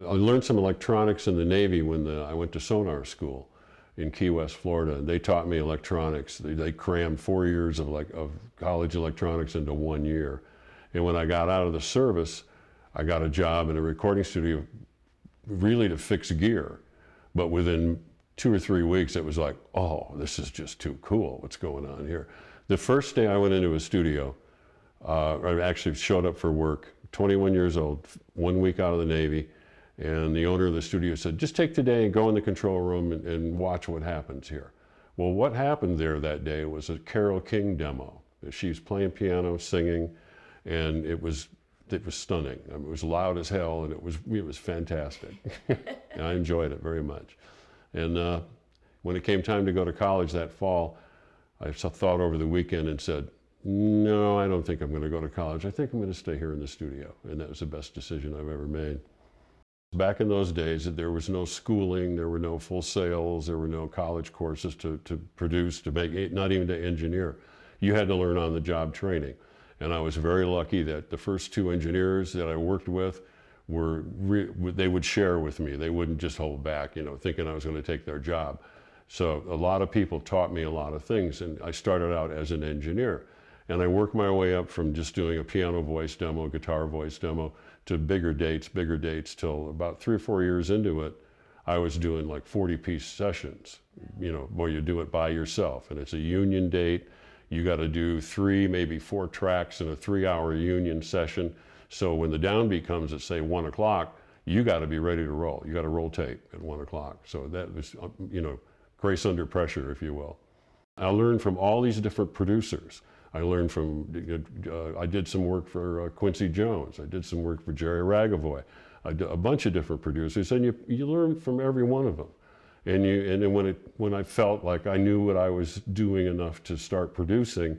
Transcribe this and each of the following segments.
I learned some electronics in the Navy when I went to sonar school in Key West, Florida. They taught me electronics. They crammed 4 years of college electronics into 1 year. And when I got out of the service, I got a job in a recording studio really to fix gear. But within 2 or 3 weeks, it was like, oh, this is just too cool. What's going on here? The first day I went into a studio, I actually showed up for work, 21 years old, 1 week out of the Navy. And the owner of the studio said, just take today and go in the control room and watch what happens here. Well, what happened there that day was a Carole King demo. She was playing piano, singing, and it was stunning. I mean, it was loud as hell, and it was fantastic. And I enjoyed it very much. And when it came time to go to college that fall, I thought over the weekend and said, no, I don't think I'm going to go to college. I think I'm going to stay here in the studio. And that was the best decision I've ever made. Back in those days, there was no schooling, there were no full sales, there were no college courses to produce, to make, not even to engineer. You had to learn on the job training. And I was very lucky that the first 2 engineers that I worked with they would share with me. They wouldn't just hold back, thinking I was going to take their job. So a lot of people taught me a lot of things, and I started out as an engineer. And I worked my way up from just doing a piano voice demo, guitar voice demo, to bigger dates, till about 3 or 4 years into it, I was doing like 40-piece sessions, where you do it by yourself. And it's a union date. You got to do 3, maybe 4 tracks in a 3-hour union session. So when the downbeat comes at, say, 1 o'clock, you got to be ready to roll. You got to roll tape at 1 o'clock. So that was, grace under pressure, if you will. I learned from all these different producers. I learned from, I did some work for Quincy Jones. I did some work for Jerry Ragavoy. I did a bunch of different producers, and you learn from every one of them. And then when I felt like I knew what I was doing enough to start producing,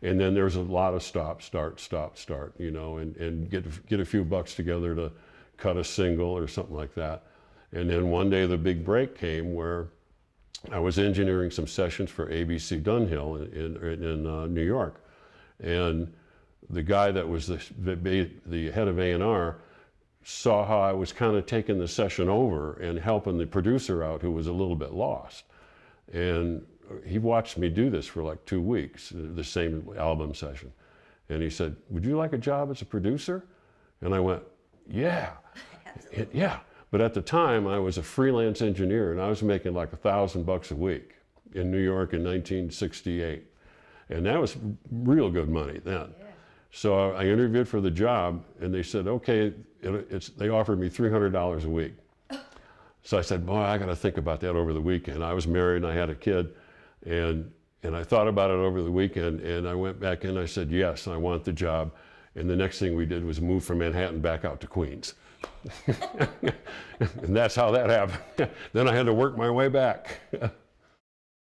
and then there's a lot of stop, start, and get a few bucks together to cut a single or something like that. And then one day the big break came where I was engineering some sessions for ABC Dunhill in New York. And the guy that was the head of A&R saw how I was kind of taking the session over and helping the producer out who was a little bit lost. And he watched me do this for like 2 weeks, the same album session. And he said, would you like a job as a producer? And I went, yeah, yeah. But at the time, I was a freelance engineer, and I was making like $1,000 a week in New York in 1968. And that was real good money then. Yeah. So I interviewed for the job, and they said, okay, they offered me $300 a week. So I said, boy, I got to think about that over the weekend. I was married, and I had a kid, and I thought about it over the weekend, and I went back in, I said, yes, I want the job. And the next thing we did was move from Manhattan back out to Queens. And that's how that happened. Then I had to work my way back.